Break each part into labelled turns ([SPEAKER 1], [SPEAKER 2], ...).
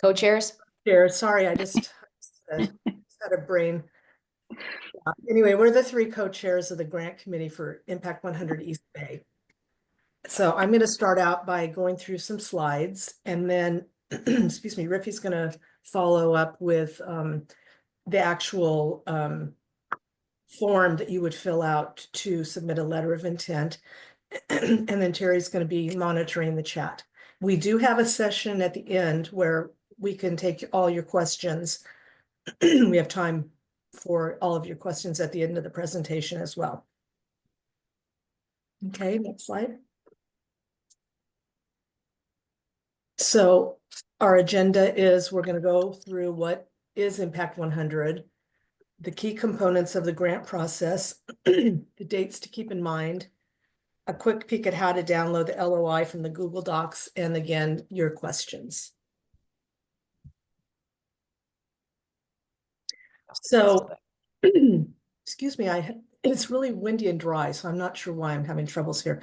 [SPEAKER 1] Co-chairs?
[SPEAKER 2] Sorry, I just had a brain. Anyway, we're the three co-chairs of the grant committee for Impact 100 East Bay. So I'm going to start out by going through some slides, and then, excuse me, Riffy's going to follow up with the actual form that you would fill out to submit a letter of intent. And then Terry's going to be monitoring the chat. We do have a session at the end where we can take all your questions. We have time for all of your questions at the end of the presentation as well. Okay, next slide. So our agenda is we're going to go through what is Impact 100, the key components of the grant process, the dates to keep in mind, a quick peek at how to download the LOI from the Google Docs, and again, your questions. So, excuse me, it's really windy and dry, so I'm not sure why I'm having troubles here.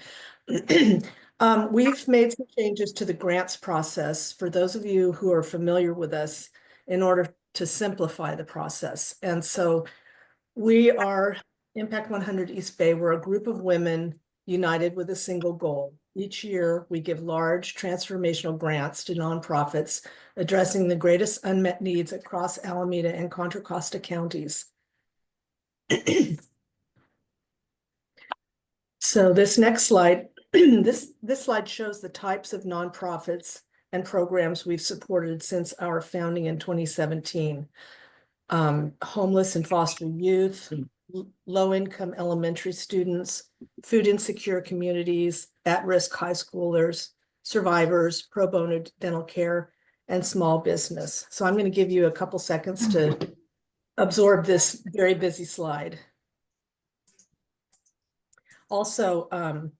[SPEAKER 2] We've made some changes to the grants process for those of you who are familiar with us in order to simplify the process. And so we are Impact 100 East Bay. We're a group of women united with a single goal. Each year, we give large transformational grants to nonprofits addressing the greatest unmet needs across Alameda and Contra Costa counties. So this next slide, this slide shows the types of nonprofits and programs we've supported since our founding in 2017. Homeless and foster youth, low-income elementary students, food insecure communities, at-risk high schoolers, survivors, pro bono dental care, and small business. So I'm going to give you a couple seconds to absorb this very busy slide. Also,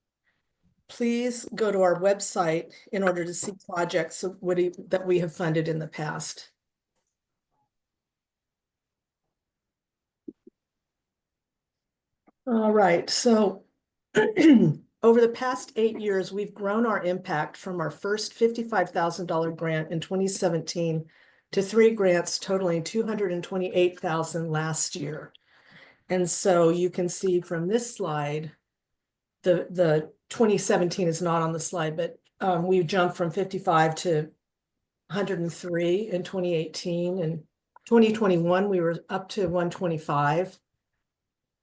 [SPEAKER 2] please go to our website in order to see projects that we have funded in the past. All right, so over the past 8 years, we've grown our impact from our first $55,000 grant in 2017 to 3 grants totaling $228,000 last year. And so you can see from this slide, the 2017 is not on the slide, but we jumped from 55 to 103 in 2018. And 2021, we were up to 125.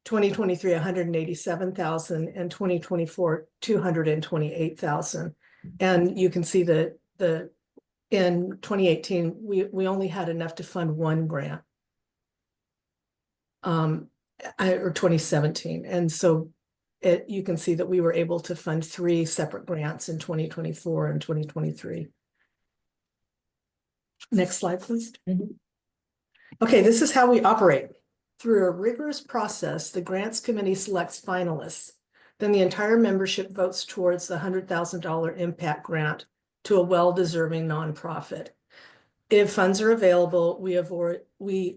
[SPEAKER 2] 2023, 187,000, and 2024, 228,000. And you can see that in 2018, we only had enough to fund 1 grant, or 2017. And so you can see that we were able to fund 3 separate grants in 2024 and 2023. Next slide, please. Okay, this is how we operate. Through a rigorous process, the grants committee selects finalists. Then the entire membership votes towards the $100,000 impact grant to a well-deserving nonprofit. If funds are available, we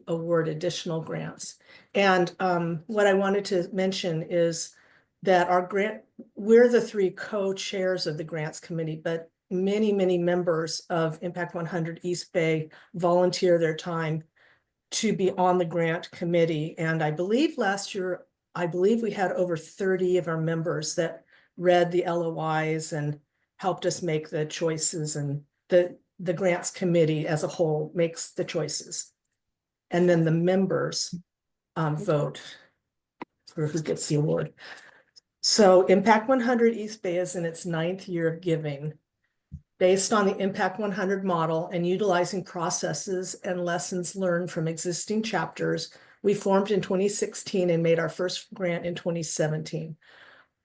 [SPEAKER 2] award additional grants. And what I wanted to mention is that we're the 3 co-chairs of the grants committee, but many, many members of Impact 100 East Bay volunteer their time to be on the grant committee. And I believe last year, we had over 30 of our members that read the LOIs and helped us make the choices, and the grants committee as a whole makes the choices. And then the members vote for who gets the award. So Impact 100 East Bay is in its 9th year of giving. Based on the Impact 100 model and utilizing processes and lessons learned from existing chapters, we formed in 2016 and made our first grant in 2017.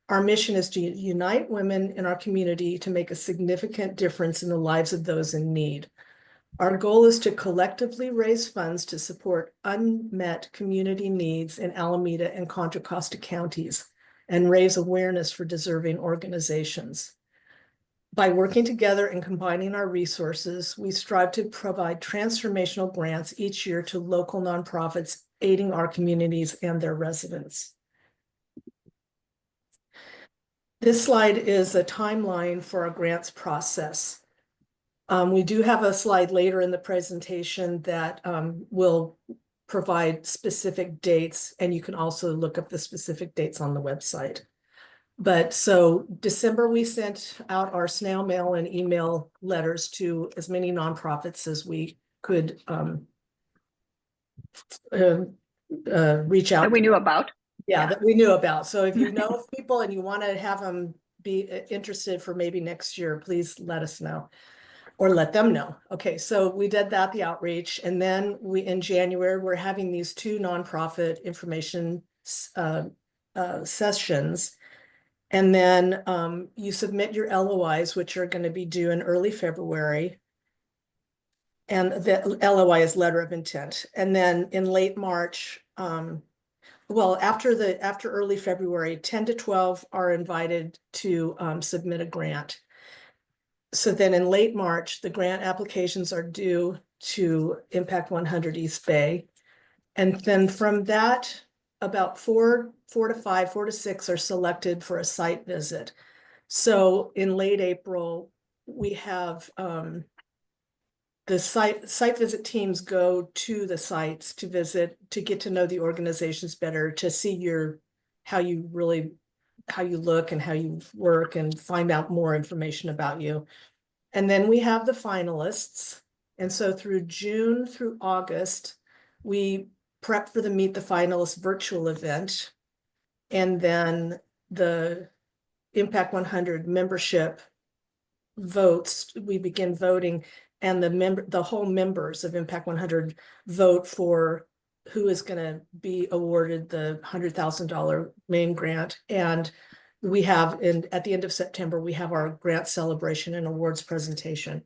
[SPEAKER 2] Our mission is to unite women in our community to make a significant difference in the lives of those in need. Our goal is to collectively raise funds to support unmet community needs in Alameda and Contra Costa counties and raise awareness for deserving organizations. By working together and combining our resources, we strive to provide transformational grants each year to local nonprofits aiding our communities and their residents. This slide is a timeline for our grants process. We do have a slide later in the presentation that will provide specific dates, and you can also look up the specific dates on the website. But so December, we sent out our snail mail and email letters to as many nonprofits as we could reach out.
[SPEAKER 3] That we knew about.
[SPEAKER 2] Yeah, that we knew about. So if you know of people and you want to have them be interested for maybe next year, please let us know or let them know. Okay, so we did that, the outreach, and then in January, we're having these 2 nonprofit information sessions. And then you submit your LOIs, which are going to be due in early February. And the LOI is letter of intent. And then in late March, well, after early February, 10 to 12 are invited to submit a grant. So then in late March, the grant applications are due to Impact 100 East Bay. And then from that, about 4 to 6 are selected for a site visit. So in late April, we have the site visit teams go to the sites to visit, to get to know the organizations better, to see how you look and how you work, and find out more information about you. And then we have the finalists. And so through June through August, we prep for the Meet the Finalists virtual event. And then the Impact 100 membership votes, we begin voting, and the whole members of Impact 100 vote for who is going to be awarded the $100,000 main grant. And we have, at the end of September, we have our grant celebration and awards presentation.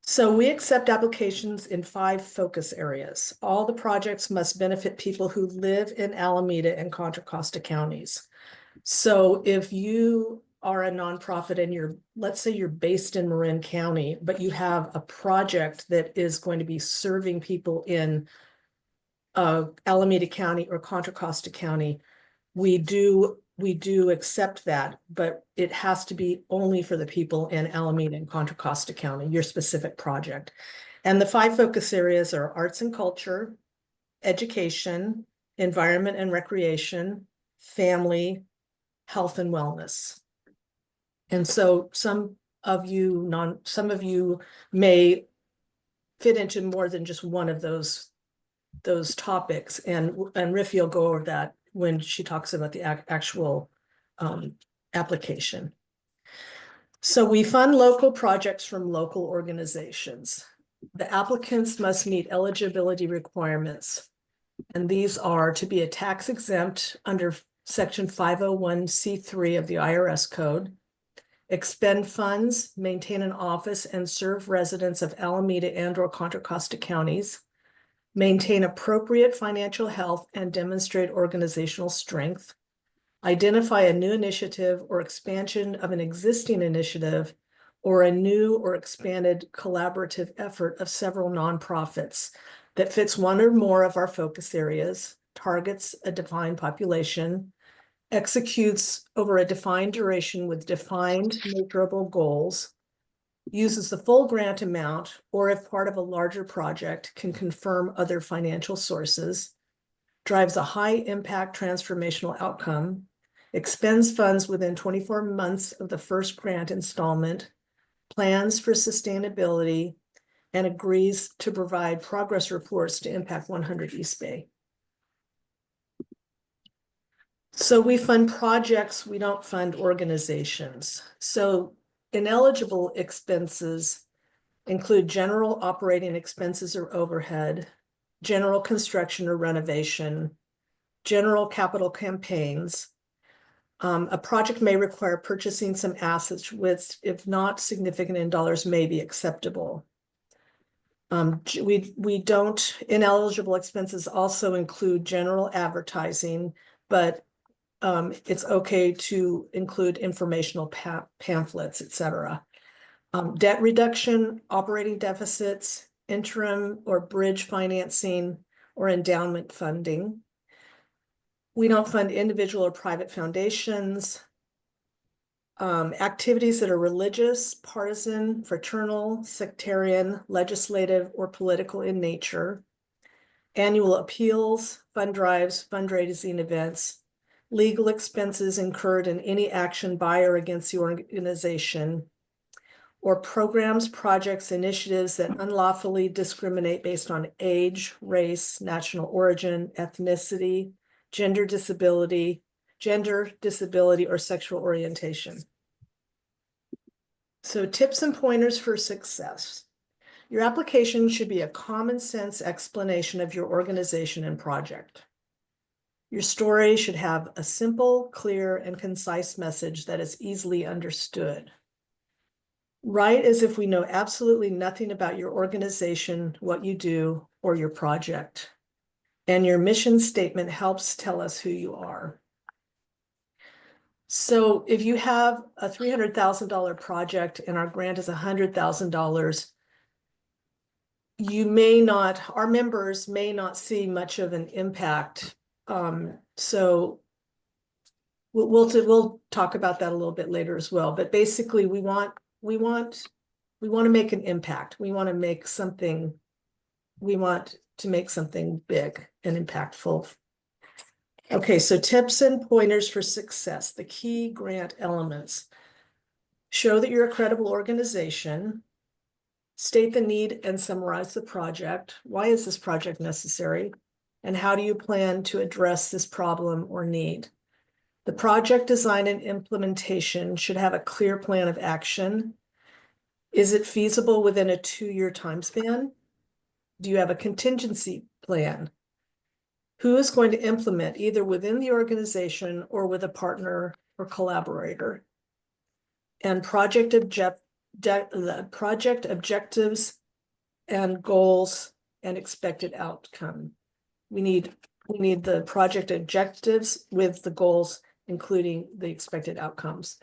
[SPEAKER 2] So we accept applications in 5 focus areas. All the projects must benefit people who live in Alameda and Contra Costa counties. So if you are a nonprofit and let's say you're based in Marin County, but you have a project that is going to be serving people in Alameda County or Contra Costa County, we do accept that, but it has to be only for the people in Alameda and Contra Costa County, your specific project. And the 5 focus areas are arts and culture, education, environment and recreation, family, health and wellness. And so some of you may fit into more than just one of those topics, and Riffy will go over that when she talks about the actual application. So we fund local projects from local organizations. The applicants must meet eligibility requirements, and these are to be a tax exempt under Section 501c3 of the IRS code, expend funds, maintain an office, and serve residents of Alameda and/or Contra Costa counties, maintain appropriate financial health and demonstrate organizational strength, identify a new initiative or expansion of an existing initiative, or a new or expanded collaborative effort of several nonprofits that fits one or more of our focus areas, targets a defined population, executes over a defined duration with defined measurable goals, uses the full grant amount, or if part of a larger project, can confirm other financial sources, drives a high impact transformational outcome, expends funds within 24 months of the first grant installment, plans for sustainability, and agrees to provide progress reports to Impact 100 East Bay. So we fund projects, we don't fund organizations. So ineligible expenses include general operating expenses or overhead, general construction or renovation, general capital campaigns. A project may require purchasing some assets which, if not significant in dollars, may be acceptable. We don't, ineligible expenses also include general advertising, but it's okay to include informational pamphlets, etc. Debt reduction, operating deficits, interim or bridge financing, or endowment funding. We don't fund individual or private foundations. Activities that are religious, partisan, fraternal, sectarian, legislative, or political in nature. Annual appeals, fund drives, fundraising events, legal expenses incurred in any action by or against the organization, or programs, projects, initiatives that unlawfully discriminate based on age, race, national origin, ethnicity, gender, disability, or sexual orientation. So tips and pointers for success. Your application should be a common sense explanation of your organization and project. Your story should have a simple, clear, and concise message that is easily understood. Write as if we know absolutely nothing about your organization, what you do, or your project. And your mission statement helps tell us who you are. So if you have a $300,000 project and our grant is $100,000, you may not, our members may not see much of an impact. So we'll talk about that a little bit later as well. But basically, we want to make an impact. We want to make something big and impactful. Okay, so tips and pointers for success. The key grant elements. Show that you're a credible organization. State the need and summarize the project. Why is this project necessary? And how do you plan to address this problem or need? The project design and implementation should have a clear plan of action. Is it feasible within a 2-year time span? Do you have a contingency plan? Who is going to implement either within the organization or with a partner or collaborator? And project objectives and goals and expected outcome. We need the project objectives with the goals, including the expected outcomes.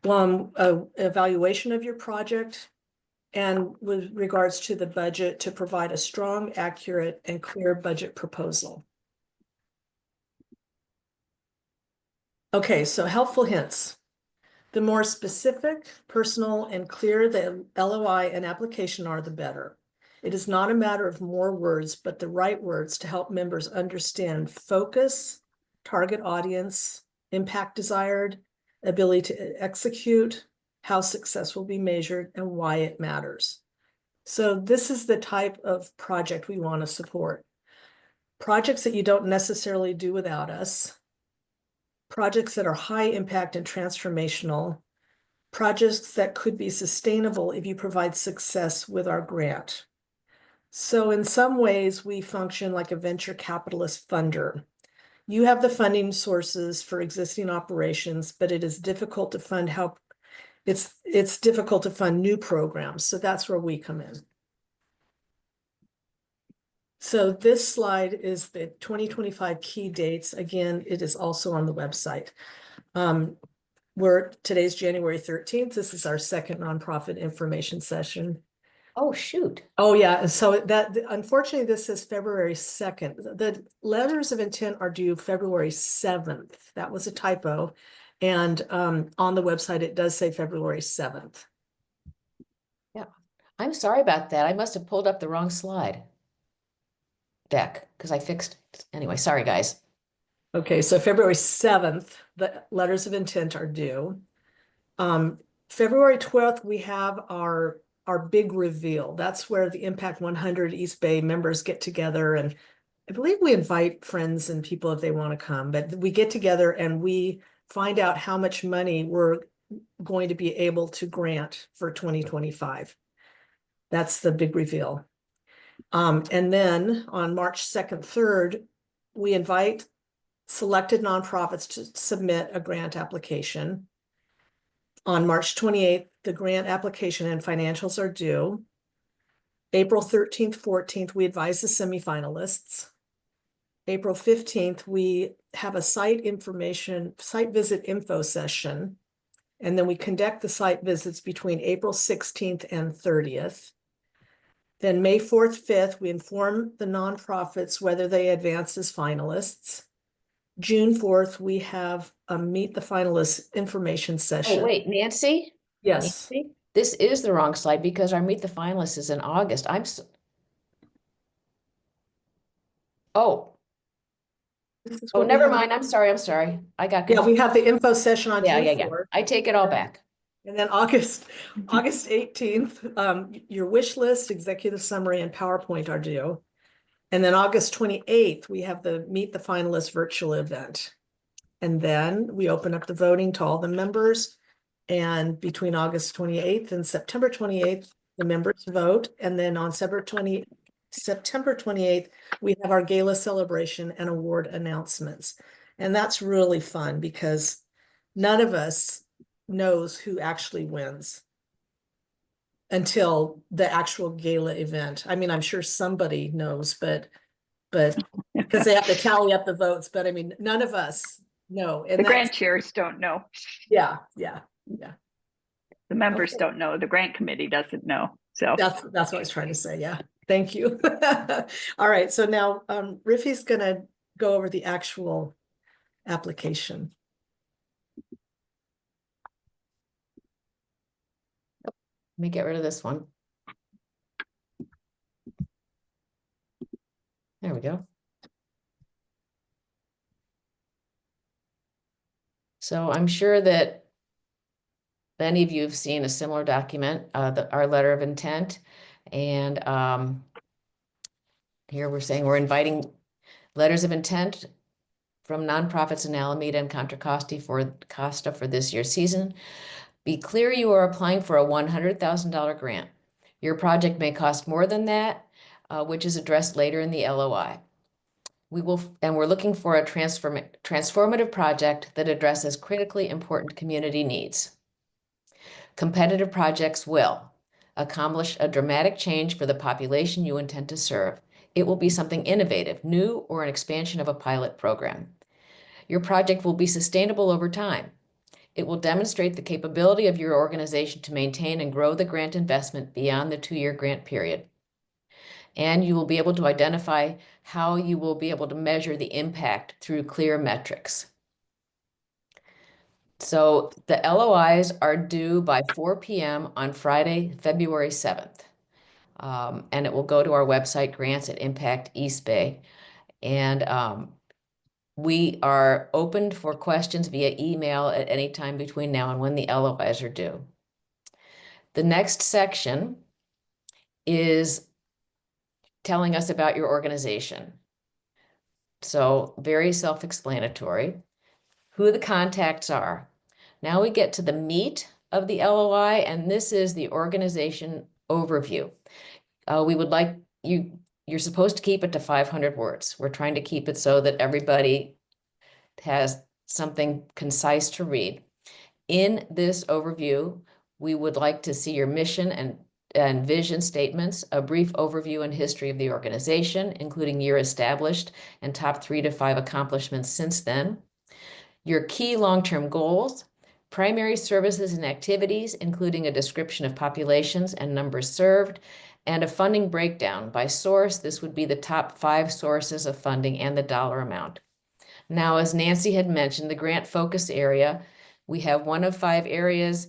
[SPEAKER 2] Evaluation of your project, and with regards to the budget, to provide a strong, accurate, and clear budget proposal. Okay, so helpful hints. The more specific, personal, and clear the LOI and application are, the better. It is not a matter of more words, but the right words to help members understand focus, target audience, impact desired, ability to execute, how success will be measured, and why it matters. So this is the type of project we want to support. Projects that you don't necessarily do without us. Projects that are high impact and transformational. Projects that could be sustainable if you provide success with our grant. So in some ways, we function like a venture capitalist funder. You have the funding sources for existing operations, but it is difficult to fund it's difficult to fund new programs. So that's where we come in. So this slide is the 2025 key dates. Again, it is also on the website. Today's January 13th. This is our second nonprofit information session.
[SPEAKER 1] Oh, shoot.
[SPEAKER 2] Oh, yeah. So unfortunately, this is February 2nd. The letters of intent are due February 7th. That was a typo. And on the website, it does say February 7th.
[SPEAKER 1] Yeah. I'm sorry about that. I must have pulled up the wrong slide deck because I fixed. Anyway, sorry, guys.
[SPEAKER 2] Okay, so February 7th, the letters of intent are due. February 12th, we have our big reveal. That's where the Impact 100 East Bay members get together. And I believe we invite friends and people if they want to come. But we get together and we find out how much money we're going to be able to grant for 2025. That's the big reveal. And then on March 2nd, 3rd, we invite selected nonprofits to submit a grant application. On March 28th, the grant application and financials are due. April 13th, 14th, we advise the semifinalists. April 15th, we have a site visit info session. And then we conduct the site visits between April 16th and 30th. Then May 4th, 5th, we inform the nonprofits whether they advance as finalists. June 4th, we have a Meet the Finalists information
[SPEAKER 1] Oh,
[SPEAKER 2] session.
[SPEAKER 1] wait, Nancy?
[SPEAKER 2] Yes.
[SPEAKER 1] Nancy? This is the wrong slide because our Meet the Finalists is in August. Oh,
[SPEAKER 2] This is
[SPEAKER 1] oh,
[SPEAKER 2] what we
[SPEAKER 1] never
[SPEAKER 2] have.
[SPEAKER 1] mind. I'm sorry. I got
[SPEAKER 2] Yeah, we
[SPEAKER 1] confused.
[SPEAKER 2] have the info session on June
[SPEAKER 1] Yeah.
[SPEAKER 2] 4th.
[SPEAKER 1] I take it all back.
[SPEAKER 2] And then August 18th, your wish list, executive summary, and PowerPoint are due. And then August 28th, we have the Meet the Finalists virtual event. And then we open up the voting to all the members. And between August 28th and September 28th, the members vote. And then on September 28th, we have our gala celebration and award announcements. And that's really fun because none of us knows who actually wins until the actual gala event. I mean, I'm sure somebody knows, but because they have to tally up the votes, but I mean, none of us know. And
[SPEAKER 3] The
[SPEAKER 2] that's,
[SPEAKER 3] grant chairs don't know.
[SPEAKER 2] yeah.
[SPEAKER 3] The members
[SPEAKER 2] Okay.
[SPEAKER 3] don't know. The grant committee doesn't know. So
[SPEAKER 2] That's what I was trying to say. Yeah. Thank you. All right. So now Riffy's gonna go over the actual application.
[SPEAKER 1] Let me get rid of this one. There we go. So I'm sure that many of you have seen a similar document, our letter of intent. And here we're saying we're inviting letters of intent from nonprofits in Alameda and Contra Costa for this year's season. Be clear you are applying for a $100,000 grant. Your project may cost more than that, which is addressed later in the LOI. We're looking for a transformative project that addresses critically important community needs. Competitive projects will accomplish a dramatic change for the population you intend to serve. It will be something innovative, new, or an expansion of a pilot program. Your project will be sustainable over time. It will demonstrate the capability of your organization to maintain and grow the grant investment beyond the 2-year grant period. And you will be able to identify how you will be able to measure the impact through clear metrics. So the LOIs are due by 4 p.m. on Friday, February 7th. And it will go to our website, Grants at Impact East Bay. And we are open for questions via email at any time between now and when the LOIs are due. The next section is telling us about your organization. So very self-explanatory, who the contacts are. Now we get to the meat of the LOI, and this is the organization overview. We would like you're supposed to keep it to 500 words. We're trying to keep it so that everybody has something concise to read. In this overview, we would like to see your mission and vision statements, a brief overview and history of the organization, including year established and top 3 to 5 accomplishments since then, your key long-term goals, primary services and activities, including a description of populations and numbers served, and a funding breakdown by source. This would be the top 5 sources of funding and the dollar amount. Now, as Nancy had mentioned, the grant focus area, we have 1 of 5 areas.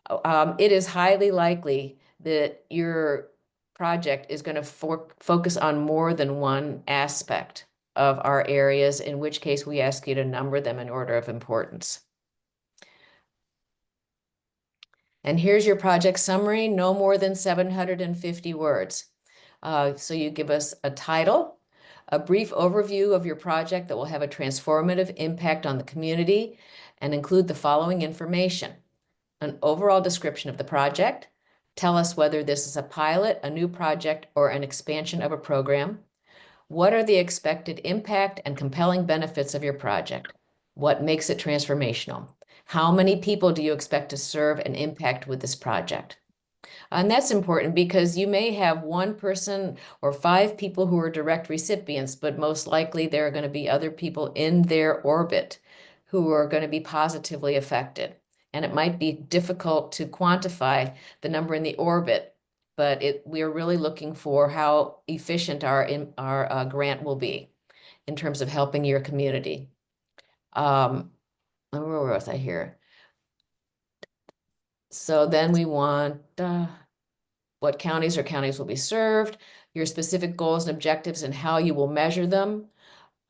[SPEAKER 1] It is highly likely that your project is going to focus on more than one aspect of our areas, in which case we ask you to number them in order of importance. And here's your project summary, no more than 750 words. So you give us a title, a brief overview of your project that will have a transformative impact on the community, and include the following information: an overall description of the project. Tell us whether this is a pilot, a new project, or an expansion of a program. What are the expected impact and compelling benefits of your project? What makes it transformational? How many people do you expect to serve and impact with this project? And that's important because you may have 1 person or 5 people who are direct recipients, but most likely there are going to be other people in their orbit who are going to be positively affected. And it might be difficult to quantify the number in the orbit, but we are really looking for how efficient our grant will be in terms of helping your community. Where was I here? So then we want what counties will be served, your specific goals and objectives and how you will measure them.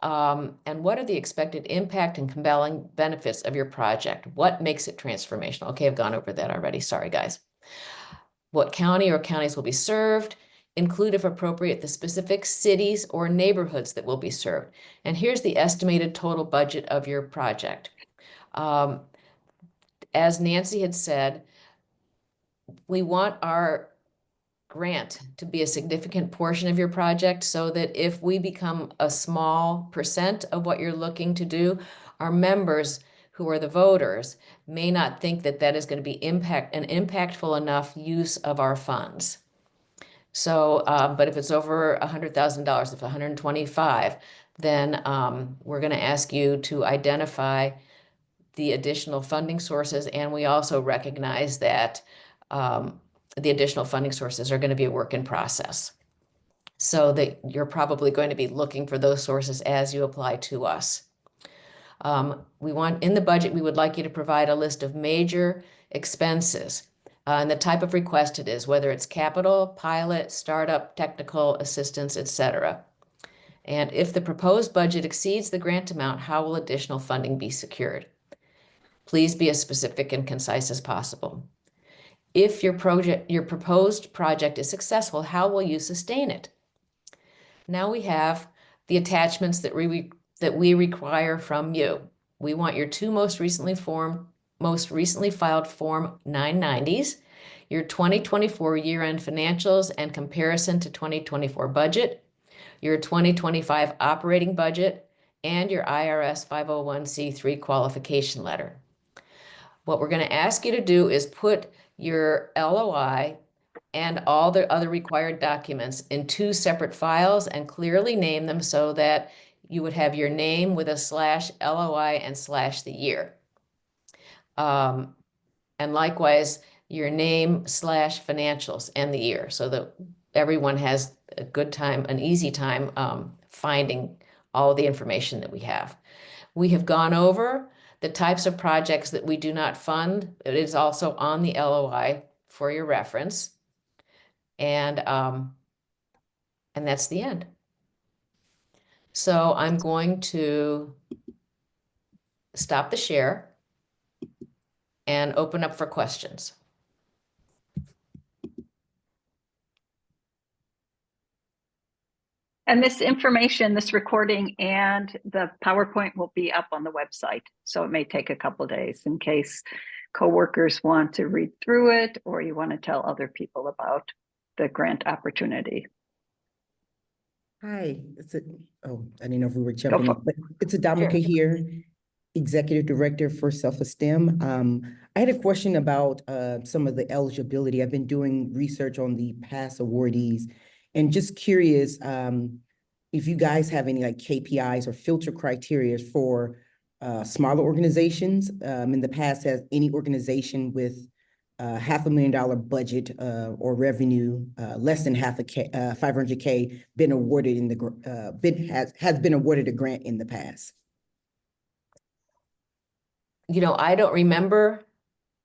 [SPEAKER 1] And what are the expected impact and compelling benefits of your project? What makes it transformational? Okay, I've gone over that already. Sorry, guys. What county or counties will be served? Include, if appropriate, the specific cities or neighborhoods that will be served. And here's the estimated total budget of your project. As Nancy had said, we want our grant to be a significant portion of your project so that if we become a small percent of what you're looking to do, our members who are the voters may not think that that is going to be an impactful enough use of our funds. So, but if it's over $100,000, if 125, then we're going to ask you to identify the additional funding sources, and we also recognize that the additional funding sources are going to be a work in process. So that you're probably going to be looking for those sources as you apply to us. We want, in the budget, we would like you to provide a list of major expenses and the type of request it is, whether it's capital, pilot, startup, technical assistance, etc. And if the proposed budget exceeds the grant amount, how will additional funding be secured? Please be as specific and concise as possible. If your proposed project is successful, how will you sustain it? Now we have the attachments that we require from you. We want your two most recently filed Form 990s, your 2024 year-end financials and comparison to 2024 budget, your 2025 operating budget, and your IRS 501c3 qualification letter. What we're going to ask you to do is put your LOI and all the other required documents in two separate files and clearly name them so that you would have your name with a /LOI and /the year. And likewise, your name /financials and the year so that everyone has a good time, an easy time finding all the information that we have. We have gone over the types of projects that we do not fund. It is also on the LOI for your reference. And that's the end. So I'm going to stop the share and open up for questions.
[SPEAKER 3] And this information, this recording and the PowerPoint will be up on the website. So it may take a couple of days in case coworkers want to read through it or you want to tell other people about the grant opportunity.
[SPEAKER 4] Hi, I didn't know if we were jumping in, but it's Adamaka
[SPEAKER 1] Sure.
[SPEAKER 4] here, Executive Director for Self-Esteem. I had a question about some of the eligibility. I've been doing research on the past awardees and just curious if you guys have any like KPIs or filter criteria for smaller organizations. In the past, has any organization with $500,000 budget or revenue less than $500K been awarded in the has been awarded a grant in the past?
[SPEAKER 1] You know, I don't remember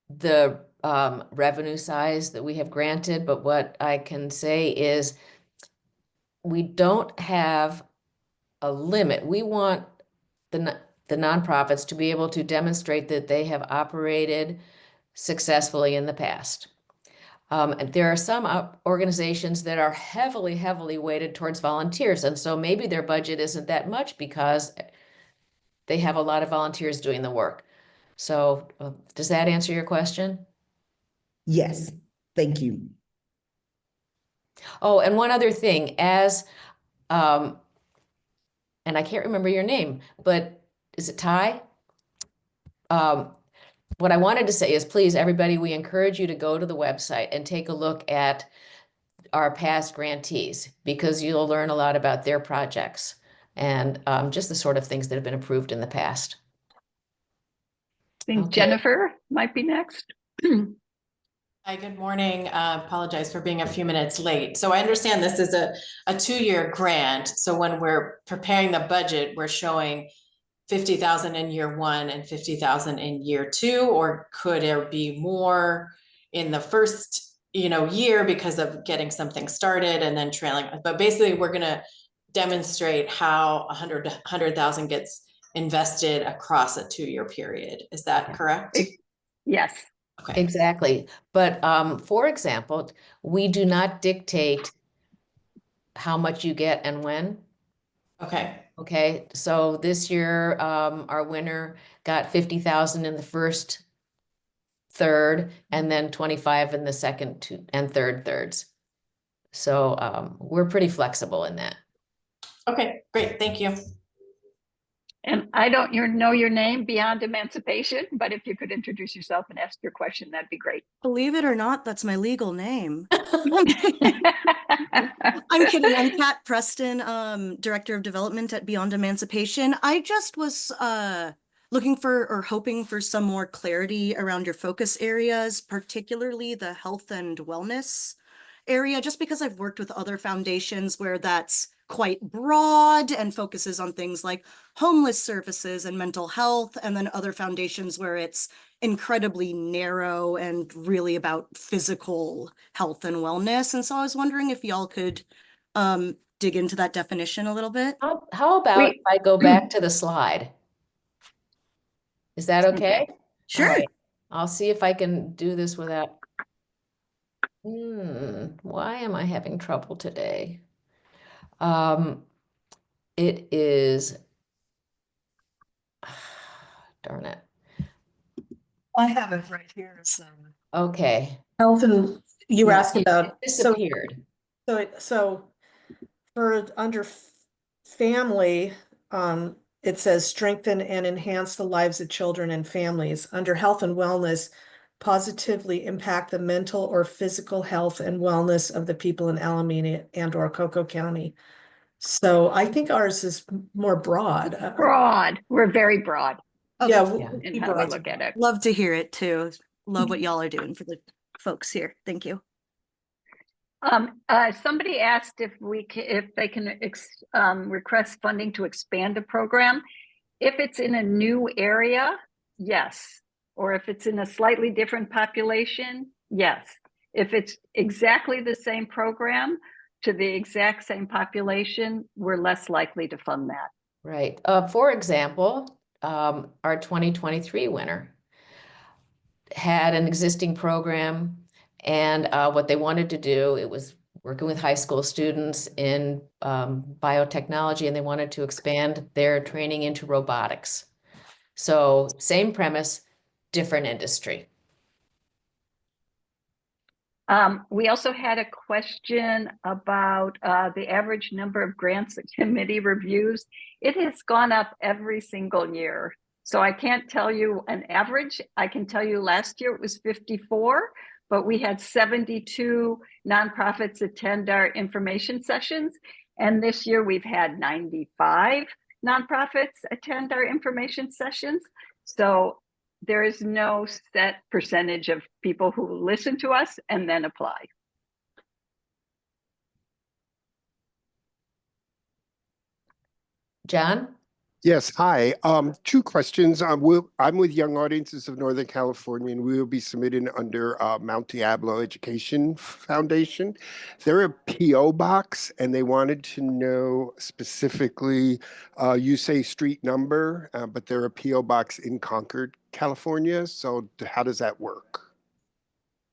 [SPEAKER 1] the revenue size that we have granted, but what I can say is we don't have a limit. We want the nonprofits to be able to demonstrate that they have operated successfully in the past. And there are some organizations that are heavily, heavily weighted towards volunteers. And so maybe their budget isn't that much because they have a lot of volunteers doing the work. So does that answer your question?
[SPEAKER 4] Yes, thank you.
[SPEAKER 1] Oh, and one other thing, and I can't remember your name, but is it Ty? What I wanted to say is, please, everybody, we encourage you to go to the website and take a look at our past grantees because you'll learn a lot about their projects and just the sort of things that have been approved in the past.
[SPEAKER 3] I think
[SPEAKER 1] Okay.
[SPEAKER 3] Jennifer might be next.
[SPEAKER 5] Hi, good morning. Apologize for being a few minutes late. So I understand this is a 2-year grant. So when we're preparing the budget, we're showing 50,000 in year one and 50,000 in year two, or could there be more in the first, year because of getting something started and then trailing? But basically, we're gonna demonstrate how 100,000 gets invested across a 2-year period. Is that correct?
[SPEAKER 3] Yes.
[SPEAKER 5] Okay.
[SPEAKER 1] Exactly. But for example, we do not dictate how much you get and when.
[SPEAKER 5] Okay.
[SPEAKER 1] Okay, so this year, our winner got 50,000 in the first third, and then 25 in the second and third thirds. So we're pretty flexible in that.
[SPEAKER 5] Okay, great. Thank you.
[SPEAKER 3] And I don't know your name beyond emancipation, but if you could introduce yourself and ask your question, that'd be great.
[SPEAKER 6] Believe it or not, that's my legal name. I'm kidding. I'm Kat Preston, Director of Development at Beyond Emancipation. I just was looking for or hoping for some more clarity around your focus areas, particularly the health and wellness area, just because I've worked with other foundations where that's quite broad and focuses on things like homeless services and mental health, and then other foundations where it's incredibly narrow and really about physical health and wellness. And so I was wondering if y'all could dig into that definition a little bit.
[SPEAKER 1] How about if I go back to the slide? Is that okay?
[SPEAKER 6] Sure.
[SPEAKER 1] All right. I'll see if I can do this without. Why am I having trouble today? It is, darn it.
[SPEAKER 2] I have it right here. So
[SPEAKER 1] Okay.
[SPEAKER 2] health and you were
[SPEAKER 1] No,
[SPEAKER 2] asking
[SPEAKER 1] it
[SPEAKER 2] about, so,
[SPEAKER 1] disappeared.
[SPEAKER 2] so for under family, it says strengthen and enhance the lives of children and families. Under health and wellness, positively impact the mental or physical health and wellness of the people in Alameda and or Cocoa County. So I think ours is more broad.
[SPEAKER 3] Broad. We're very broad
[SPEAKER 6] Okay.
[SPEAKER 2] Yeah,
[SPEAKER 1] Yeah.
[SPEAKER 3] in how we look at it.
[SPEAKER 6] Love to hear it too. Love what y'all are doing for the folks here. Thank you.
[SPEAKER 3] Somebody asked if they can request funding to expand a program. If it's in a new area, yes. Or if it's in a slightly different population, yes. If it's exactly the same program to the exact same population, we're less likely to fund that.
[SPEAKER 1] Right. For example, our 2023 winner had an existing program, and what they wanted to do, it was working with high school students in biotechnology, and they wanted to expand their training into robotics. So same premise, different industry.
[SPEAKER 3] We also had a question about the average number of grants the committee reviews. It has gone up every single year. So I can't tell you an average. I can tell you last year it was 54, but we had 72 nonprofits attend our information sessions. And this year we've had 95 nonprofits attend our information sessions. So there is no set percentage of people who listen to us and then apply.
[SPEAKER 1] John?
[SPEAKER 7] Yes, hi. 2 questions. I'm with Young Audiences of Northern California, and we will be submitting under Mount Diablo Education Foundation. They're a PO box, and they wanted to know specifically, you say street number, but they're a PO box in Concord, California. So how does that work?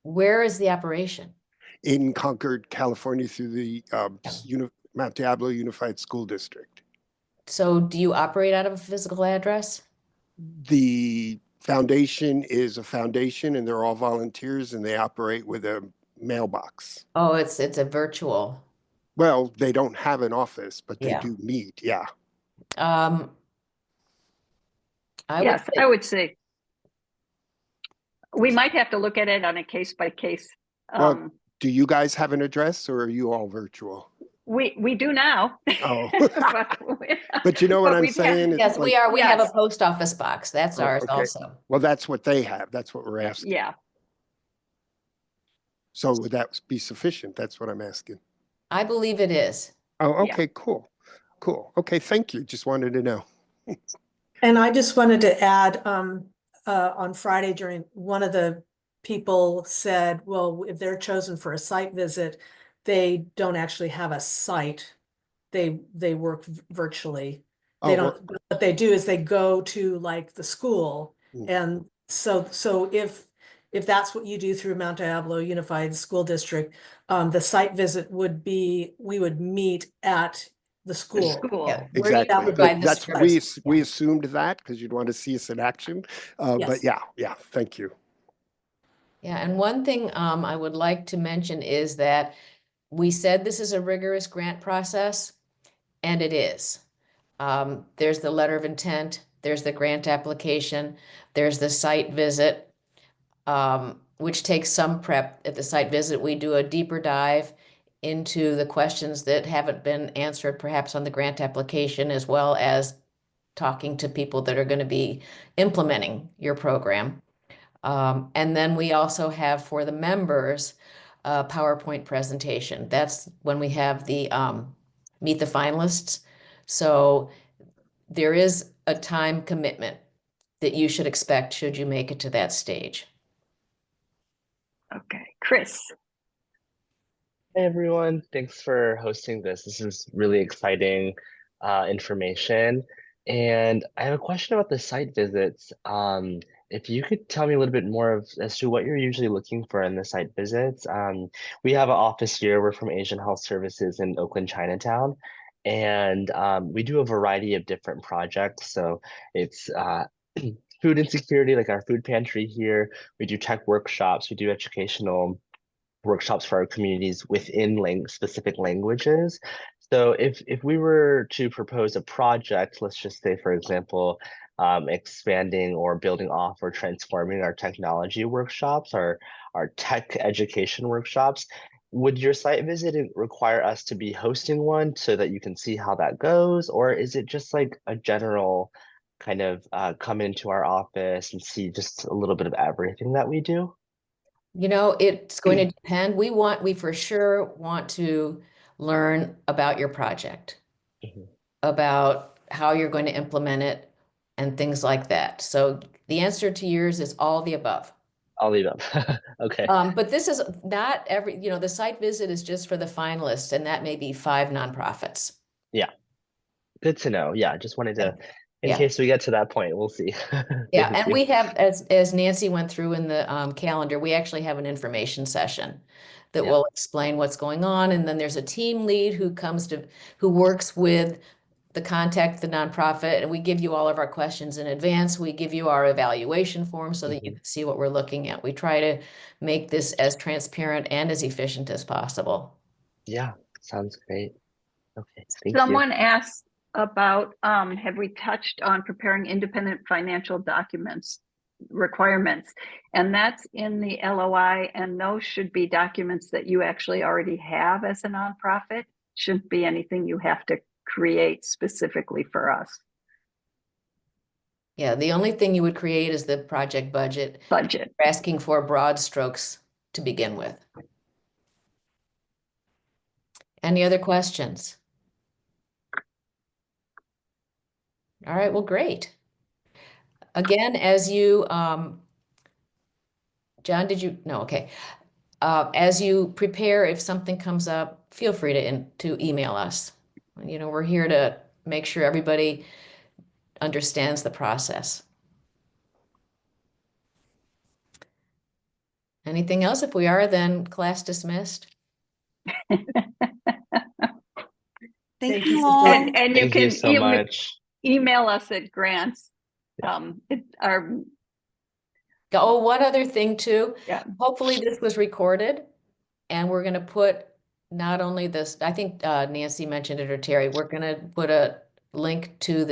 [SPEAKER 1] Where is the operation?
[SPEAKER 7] In Concord, California, through the Mount Diablo Unified School District.
[SPEAKER 1] So do you operate out of a physical address?
[SPEAKER 7] The foundation is a foundation, and they're all volunteers, and they operate with a mailbox.
[SPEAKER 1] Oh, it's a virtual.
[SPEAKER 7] Well, they don't have an office, but they
[SPEAKER 1] Yeah.
[SPEAKER 7] do meet. Yeah.
[SPEAKER 1] I
[SPEAKER 3] Yes,
[SPEAKER 1] would say,
[SPEAKER 3] I would say we might have to look at it on a case by case.
[SPEAKER 7] Well, do you guys have an address, or are you all virtual?
[SPEAKER 3] We do now.
[SPEAKER 7] Oh,
[SPEAKER 3] But
[SPEAKER 7] but you know what
[SPEAKER 3] but
[SPEAKER 7] I'm
[SPEAKER 3] we've had-
[SPEAKER 7] saying? It's
[SPEAKER 1] yes, we
[SPEAKER 7] like-
[SPEAKER 1] are. We have a
[SPEAKER 3] Yes.
[SPEAKER 1] post office box. That's
[SPEAKER 7] Oh,
[SPEAKER 1] ours
[SPEAKER 7] okay.
[SPEAKER 1] also.
[SPEAKER 7] Well, that's what they have. That's what we're asking.
[SPEAKER 3] Yeah,
[SPEAKER 7] So would that be sufficient? That's what I'm asking.
[SPEAKER 1] I believe it is.
[SPEAKER 7] Oh,
[SPEAKER 3] Yeah.
[SPEAKER 7] okay, cool. Cool. Okay, thank you. Just wanted to know.
[SPEAKER 2] And I just wanted to add, on Friday during, one of the people said, well, if they're chosen for a site visit, they don't actually have a site. They work virtually. They
[SPEAKER 7] Oh, well,
[SPEAKER 2] don't, what they do is they go to like the school.
[SPEAKER 7] Mm.
[SPEAKER 2] And so if that's what you do through Mount Diablo Unified School District, the site visit would be, we would meet at the school.
[SPEAKER 3] School.
[SPEAKER 1] Yeah.
[SPEAKER 7] exactly.
[SPEAKER 2] that would
[SPEAKER 1] provide the
[SPEAKER 7] That's,
[SPEAKER 1] service.
[SPEAKER 7] we assumed that because you'd want to see us in action. But
[SPEAKER 2] Yes.
[SPEAKER 7] yeah, thank you.
[SPEAKER 1] Yeah, and one thing I would like to mention is that we said this is a rigorous grant process, and it is. There's the letter of intent, there's the grant application, there's the site visit, which takes some prep. At the site visit, we do a deeper dive into the questions that haven't been answered perhaps on the grant application, as well as talking to people that are going to be implementing your program. And then we also have for the members a PowerPoint presentation. That's when we have the meet the finalists. So there is a time commitment that you should expect should you make it to that stage.
[SPEAKER 3] Okay, Chris.
[SPEAKER 8] Hey everyone, thanks for hosting this. This is really exciting information. And I have a question about the site visits. If you could tell me a little bit more as to what you're usually looking for in the site visits. We have an office here. We're from Asian Health Services in Oakland, Chinatown. And we do a variety of different projects. So it's food insecurity, like our food pantry here. We do tech workshops. We do educational workshops for our communities within specific languages. So if we were to propose a project, let's just say, for example, expanding or building off or transforming our technology workshops, our tech education workshops, would your site visit require us to be hosting one so that you can see how that goes? Or is it just like a general kind of come into our office and see just a little bit of everything that we do?
[SPEAKER 1] You know, it's going to depend. We for sure want to learn about your project,
[SPEAKER 8] Mhm.
[SPEAKER 1] about how you're going to implement it, and things like that. So the answer to yours is all the above.
[SPEAKER 8] I'll leave up. Okay.
[SPEAKER 1] But this is not the site visit is just for the finalists, and that may be 5 nonprofits.
[SPEAKER 8] Good to know. Yeah, just wanted to, in
[SPEAKER 1] Yeah.
[SPEAKER 8] case we get to that point, we'll see.
[SPEAKER 1] Yeah,
[SPEAKER 8] Thank
[SPEAKER 1] and
[SPEAKER 8] you.
[SPEAKER 1] we have, as Nancy went through in the calendar, we actually have an information session that
[SPEAKER 8] Yeah.
[SPEAKER 1] will explain what's going on. And then there's a team lead who works with the nonprofit, and we give you all of our questions in advance. We give you our evaluation form so that you can see what we're looking at. We try to make this as transparent and as efficient as possible.
[SPEAKER 8] Yeah, sounds great. Okay, thank you.
[SPEAKER 3] Someone asked about, have we touched on preparing independent financial documents requirements? And that's in the LOI, and those should be documents that you actually already have as a nonprofit. Shouldn't be anything you have to create specifically for us.
[SPEAKER 1] Yeah, the only thing you would create is the project budget.
[SPEAKER 3] Budget.
[SPEAKER 1] We're asking for broad strokes to begin with. Any other questions? All right, well, great. Again, as you, John, no, okay. As you prepare, if something comes up, feel free to email us. We're here to make sure everybody understands the process. Anything else? If we are, then class dismissed.
[SPEAKER 6] Thank
[SPEAKER 2] you
[SPEAKER 6] you
[SPEAKER 2] so
[SPEAKER 6] all.
[SPEAKER 2] much.
[SPEAKER 3] And you
[SPEAKER 8] Thank
[SPEAKER 3] can
[SPEAKER 8] you so much.
[SPEAKER 3] email us at grants.
[SPEAKER 1] Oh, one other thing too.
[SPEAKER 3] Yeah.
[SPEAKER 1] Hopefully this was recorded, and we're going to put not only this, I think Nancy mentioned it, or Terry, we're going to put a link to the